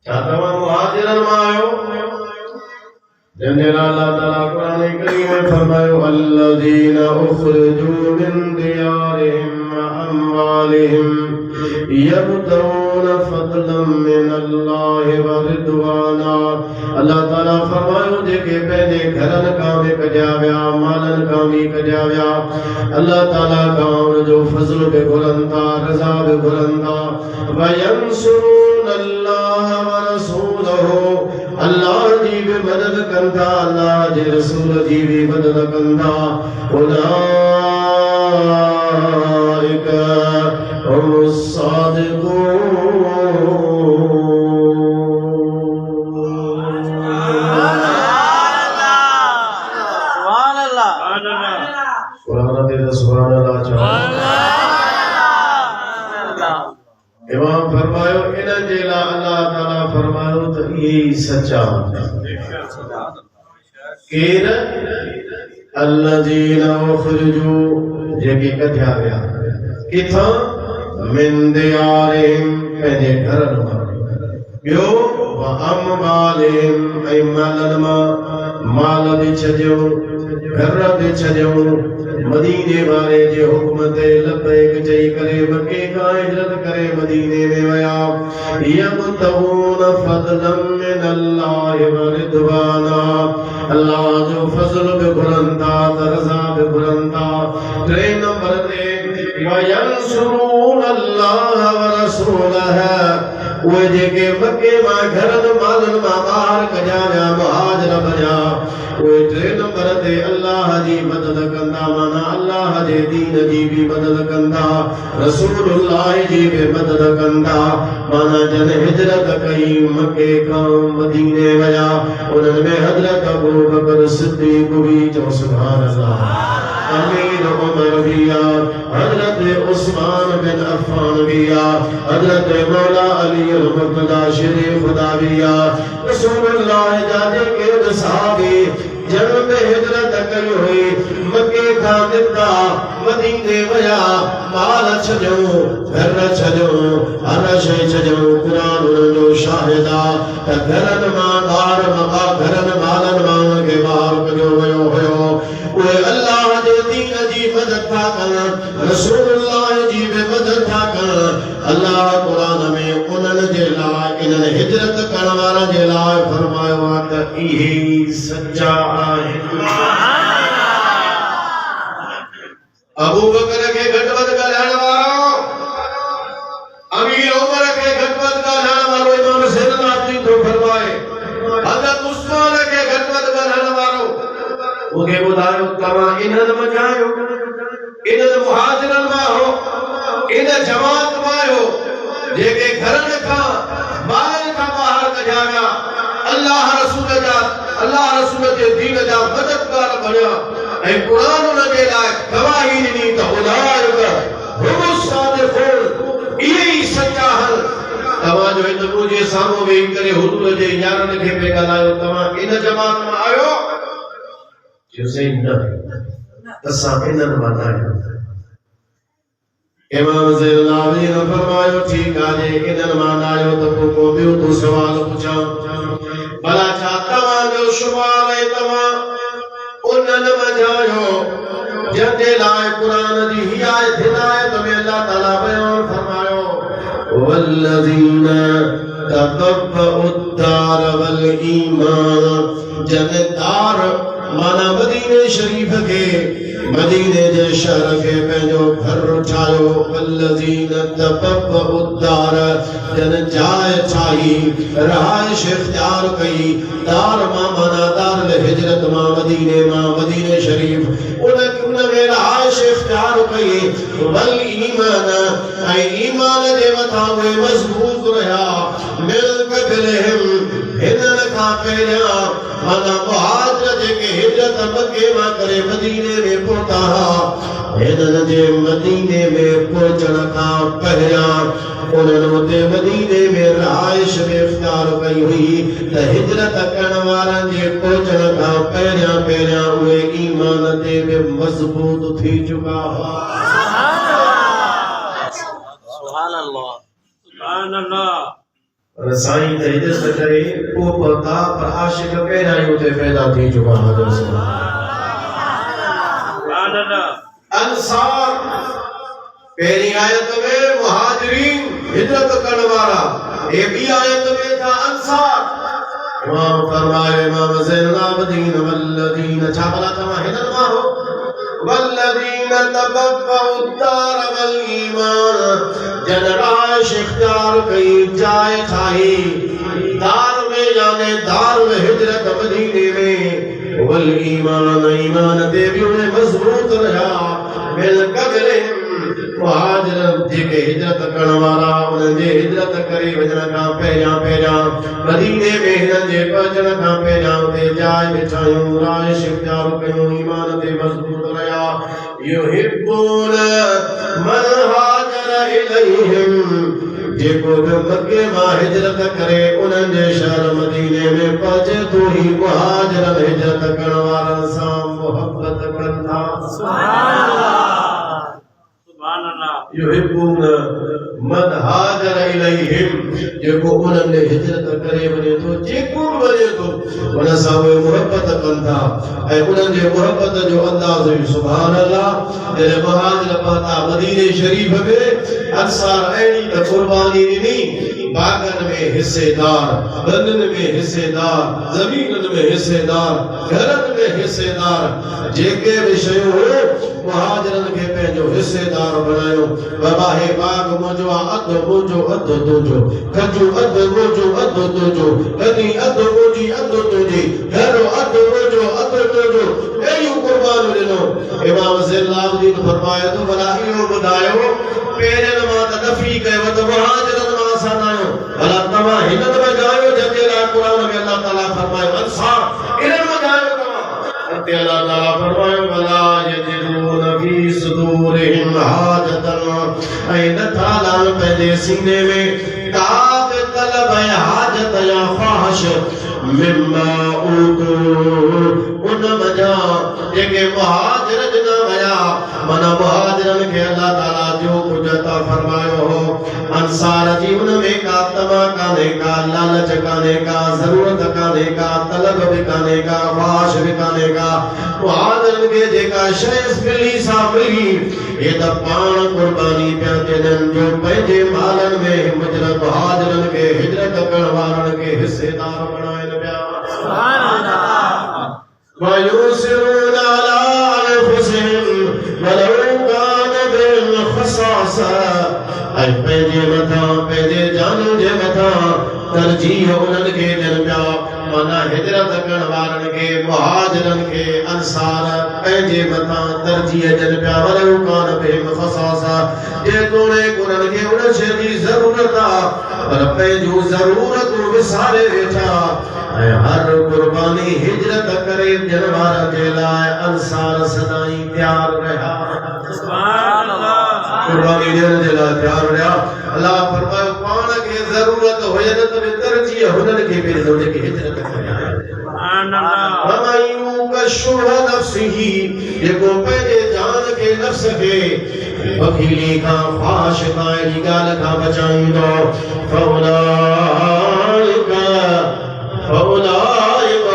चाहता मुहाजिरन मायो जन्नत अल्लाह ताला कुरान करीम में फरमायो अल्लज़ीना उखरिजू मिन दियारिहिम व अमवालिहिम यब्तगूना फज़लन मिनल्लाहि व रिदवाना। अल्लाह ताला फरमायो जेके पंहिंजे घरनि खां बि कढिया विया मालनि खां बि कढिया विया अल्लाह ताला खां उनजो फज़ल बि घुरनि था रज़ा बि घुरनि था व यंसुरूना अल्लाह व रसूलहु अल्लाह जी भी मदद कंदा अल्लाह जे रसूल जी भी मदद कंदा उलाइका हुमुस सादिकून। सुभान अल्लाह सुभान अल्लाह। इमाम फरमायो इन जे लाइ अल्लाह ताला फरमायो त ये सच्चा केर अल्लज़ीना उखरिजू जेके कढिया विया किथां मिन दियारिहिम पंहिंजे घरनि मां ॿियो व अमवालिहिम ऐं मालनि मां माल बि छॾियो घर बि छॾियो मदीने वारे जे हुक्म ते लबैक चई करे मके खां हिजरत करे मदीने में वया यब्तगूना फज़लन मिनल्लाहि व रिदवाना अल्लाह जो फज़ल बि घुरनि था रज़ा बि घुरनि था। टे नंबर ते व यंसुरूना अल्लाह व रसूलहु उहे जेके मके मां घरनि मालनि मां ॿाहिरि कढिया विया मुहाजिर बणिया उहे टे नंबर ते अल्लाह जी मदद कंदा माना अल्लाह जे दीन जी भी मदद कंदा रसूलुल्लाह जी भी मदद कंदा माना जन हिजरत कई मके खां मदीने वया उन्हनि में हज़रत अबू बकर सिद्दीक़ भी जो सुभान अल्लाह अमीर उमर भी हज़रत उस्मान बिन अफ़्फ़ान भी हज़रत मौला अली मुर्तज़ा शेरे खुदा भी रसूलुल्लाह जादे के सहाबी जब में हिजरत कई हुई मके खां निकता मदीने वया माल छॾियो घर छॾियो हर शइ छॾियो क़ुरान जो शाहिदा त घरनि मां घरनि मालनि मां उनखे ॿाहिरि कढियो वियो हुयो उहे अल्लाह जे दीन जी मदद था कनि रसूलुल्लाह जी बि मदद था कनि। अल्लाह क़ुरान में उन्हनि जे लाइ इन्हनि हिजरत करण वारनि जे लाइ फरमायो आहे त इहे सच्चा आहिनि। अबू बकर के घटवद ॻाल्हाइण वारो अमीर उमर के घटवद ॻाल्हाइण वारो इमाम ज़ैनुलाब्दीन थो फरमाए हज़रत उस्मान के घटवद ॻाल्हाइण वारो मूंखे ॿुधायो तव्हां इन्हनि मञा आहियो इन्हनि मुहाजिरनि मां हो इन जमात मां आहियो जेके घरनि खां ॿारनि खां ॿाहिरि कढिया विया अल्लाह रसूल जे दीन जा मददगार बणिया ऐं क़ुरान उन जे लाइ गवाही ॾिनी त उलाइका हुमुस सादिकून इहे ई सच्चा आहिनि। तव्हांजो हिन मुंहिंजे साम्हूं वेही करे हुजूर जे यारनि खे पिया ॻाल्हायो तव्हां इन जमात मां आहियो चयोसीं न असां इन्हनि मां न आहियूं। इमाम ज़ैनुलाब्दीन फरमायो ठीकु आहे जे इन्हनि मां न आहियो त पोइ को ॿियो तो सुवाल पुछां भला छा तव्हांजो शुमार आहे तव्हां उन्हनि मां आहियो जंहिंजे लाइ क़ुरान जी हिदायत में अल्लाह ताला बयान फरमायो वल्लज़ीना तबव्वउ दार वल ईमान जन्नतार माना मदीने शरीफ के मदीने जे शहर के पंहिंजो घर ठाहियो वल्लज़ीना तबव्वउ दार जन जाय ठाही रहाइश इख्तियार कई दार मां माना दारुल हिजरत मां मदीने शरीफ उन में रहाइश इख्तियार कई वल ईमान ऐं ईमान जे मथां उहे मज़बूत रहिया मिल क़बलहिम हिननि खां पहिरियां माना मुहाजिर जेके हिजरत मके मां करे मदीने में पहुता हिननि जे मदीने में पहुचण खां पहिरियां उन्हनि उते मदीने में रहाइश में इख्तियार कई हुई त हिजरत करण वारनि जे पहुचण खां पहिरियां उहे ईमान ते बि मज़बूत थी चुका हुआ। सुभान अल्लाह पर साईं ते हिजरत करे को पता पर आशिक पहिरां ई उते पैदा थी चुका हज़रत सुभान अल्लाह। अंसार पहली आयत में मुहाजिरीन हिजरत करने वाला, ये भी आयत में था अंसार। इमाम फरमाए इमाम ज़ैनुल आबिदीन वल्लज़ीन छाबला तमा हिदर माहो वल्लज़ीन तबव्वउ दार वल ईमान जनराश इख्तियार कई जाए ठाई दार में यानी दार में हिजरत मदीने में वल ईमान ईमान दे भी उन्हें मजबूत रहा मिल कबले मुहाजिर जेके हिजरत करण वाला उन्हनि जे हिजरत करे वञण खां पहिरियां मदीने में हिननि जे पहुचण खां पहिरियां उते जाइ बिछायूं राइश इख्तियार कयूं ईमान ते मज़बूत रहिया। युहिब्बून मन हाजर इलैहिम जेको मक्के मां हिजरत करे उन्हनि जे शहर मदीने में पहुचे तो ही मुहाजिर हिजरत करण वारनि सां मोहब्बत कनि था। सुभान अल्लाह सुभान अल्लाह। युहिब्बून मन हाजर इलैहिम जेको उन्हनि हिजरत करे वञे तो जेको वञे तो उन सां उहे मोहब्बत कनि था ऐं उन्हनि जे मोहब्बत जो अंदाज़ हुई। सुभान अल्लाह। जॾहिं मुहाजिर पहुता मदीने शरीफ में अंसार अहिड़ी त क़ुर्बानी ॾिनी बागन में हिस्सेदार बंदन में हिस्सेदार ज़मीनन में हिस्सेदार घरन में हिस्सेदार जेके भी शयूं हो मुहाजिरन के पंहिंजो हिस्सेदार बनायो। बाबा हे बाग मुंहिंजो अधु मुंहिंजो अधु तुंहिंजो खजू अधु मुंहिंजो अधु तुंहिंजो कदी अधु मुंहिंजी अधु तुंहिंजी घरो अधु मुंहिंजो अधु तुंहिंजो अहिड़ियूं क़ुर्बानियूं ॾिनो। इमाम ज़ैनुल आबिदीन फरमाए थो भला इहो ॿुधायो पहिरियनि मां त नफ़ी कयो त मुहाजिरनि मां असां न आहियूं भला तव्हां हिननि में ॻायो जंहिंजे लाइ क़ुरान में अल्लाह ताला फरमायो अंसार इन्हनि में ॻायो तव्हां ते अल्लाह ताला फरमायो भला यजिदून फी सुदूरिहिम हाजतन ऐं नथा लान पंहिंजे सीने में का बि तलब ऐं हाजत या ख्वाहिश मिम्मा ऊतू उन मजा जेके मुहाजिर ॾिना विया माना मुहाजिरनि खे अल्लाह ताला जो कुझु अता फरमायो हो अंसार जी उन में का तमा कान्हे का लालच कान्हे का ज़रूरत कान्हे का तलब बि कान्हे का ख्वाहिश बि कान्हे का मुहाजिरनि खे जेका शइ मिली सा मिली ये त पाण क़ुर्बानी पिया ॾियनि जो पंहिंजे मालनि में मुहाजिरनि खे हिजरत करण वारनि खे हिस्सेदार बणाइनि पिया। सुभान अल्लाह। वयुसिरून अला अनफुसिहिम वलौ कान बिहिम खसासा ऐं पंहिंजे मथां पंहिंजे जान जे मथां तरजीह उन्हनि खे ॾियनि पिया माना हिजरत करण वारनि खे मुहाजिरनि खे अंसार पंहिंजे मथां तरजीह ॾियनि पिया वलौ कान बिहिम खसासा जेतोणीकि उन्हनि खे उन शइ जी ज़रूरत आहे पर पंहिंजूं ज़रूरतूं विसारे वेठा ऐं हर क़ुर्बानी हिजरत करे ॾियण वारनि जे लाइ अंसार सदाईं तयार रहिया। सुभान अल्लाह। क़ुर्बानी ॾियण जे लाइ तयार रहिया। अल्लाह फरमायो पाण खे ज़रूरत हुजनि त तरजीह हुननि खे बि ॾिनो जेके हिजरत करे आया। सुभान अल्लाह। वमयूं कशुह नफ्सिही जेको पंहिंजे जान खे नफ्स खे बखीली खां ख्वाहिश खां अहिड़ी ॻाल्हि खां बचाईंदो फउलाइक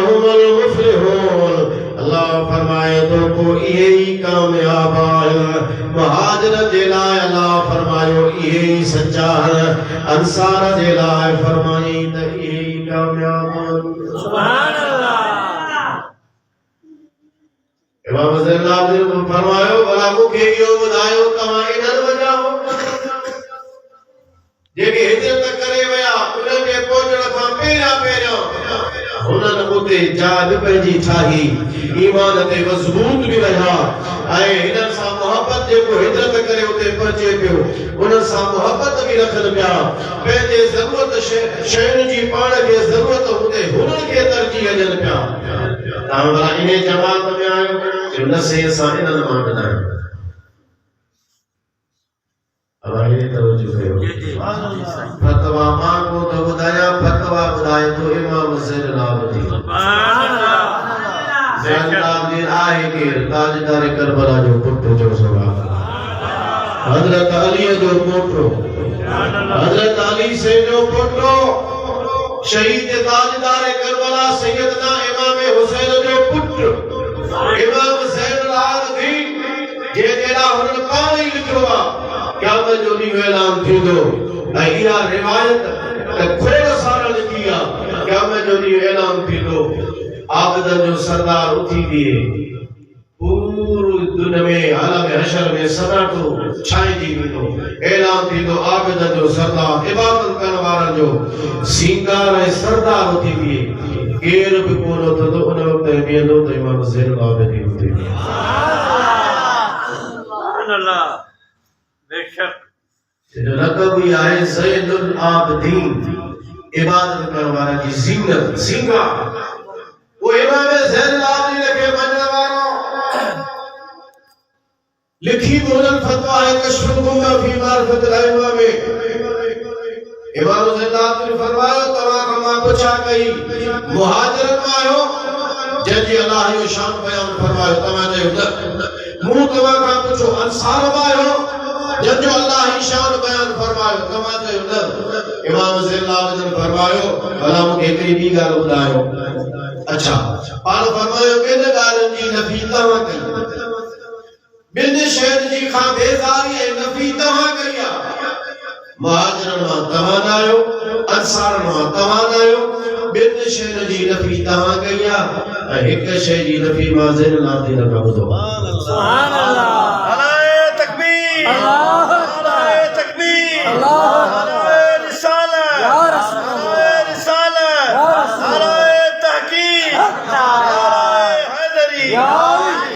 हुमुल मुफ़्लिहून अल्लाह फरमाए तो को इहे ई कामयाब आहिनि। मुहाजिर जे लाइ अल्लाह फरमायो इहे ई सच्चा आहिनि अंसार जे लाइ फरमाई त इहे ई कामयाब आहिनि। सुभान अल्लाह। इमाम ज़ैनुल आबिदीन फरमायो भला मूंखे इहो ॿुधायो तव्हां इन्हनि वञाओ जेके हिजरत करे विया उन्हनि जे पहुचण खां पहिरियां हुननि उते जाइ पंहिंजी ठाही ईमान ते मज़बूत बि रहिया ऐं हिननि सां मोहब्बत जेको हिजरत करे उते पहुचे पियो उन्हनि सां मोहब्बत बि रखनि पिया पंहिंजे ज़रूरत शयुनि जी पाण खे ज़रूरत हूंदे हुननि खे तरजीह ॾियनि पिया। तव्हां भला इन जमात में आहियो न से असां इन्हनि मां ॿुधायूं फतवा मां को तो बुधाया फतवा बुधाए तो इमाम ज़ैनुल आबिदीन ज़ैनुल आबिदीन आहे के ताजदार करबला जो पुत्र जो सवाल हजरत अली जो पुत्र हजरत अली से जो पुत्र शहीद ताजदार करबला सैयदना इमाम हुसैन जो पुत्र इमाम ज़ैनुल आबिदीन जे तेरा हुन पाण ई लिखियो आहे क़यामत जो ॾींहुं ऐलान थींदो ऐं इहा रिवायत खोड़ सारा लिखी आहे क़यामत जो ॾींहुं ऐलान थींदो आबिदनि जो सरदार उथी बीहे पूरी दुनिया में आलम हशर में सनाटो छाइजी वेंदो ऐलान थींदो आबिदनि जो सरदार इबादत करण वारनि जो सींगार ऐं सरदार उथी बीहे केर बि कोन उथंदो उन वक़्त बीहंदो त इमाम ज़ैनुल आबिदीन उथी बेशक लक़ब ई आहे ज़ैनुल आबिदीन इबादत करण वारा जी ज़ीनत सींगार वो इमाम ज़ैनुल आबिदीन खे मञण वारो लिखी बोलन फतवा है कशफ गुम्मा फी मारिफत अइम्मा में इमाम ज़ैनुल आबिदीन फरमायो तवा कमा पुछा कई मुहाजिरन में आयो जंहिंजी अल्लाह जो शान बयान फरमायो तवा चयो न मूं तवा खां पुछो अंसार में आयो जंहिंजो अल्लाह जी शान बयान फरमायो तवा चयो न इमाम ज़ैनुल आबिदीन फरमायो भला मूंखे हिकिड़ी ॿी ॻाल्हि ॿुधायो अच्छा पाण फरमायो ॿिनि ॻाल्हियुनि जी नफ़ी तव्हां कई बिन शहर जी खां बेज़ारी ऐं नफ़ी तव्हां कई आहे मुहाजिरन मां तव्हां न आहियो अंसार मां तव्हां न आहियो बिन शहर जी नफ़ी तव्हां कई आहे ऐं हिक शइ जी नफ़ी मां ज़ैनुल आबिदीन खां ॿुधो सुभान अल्लाह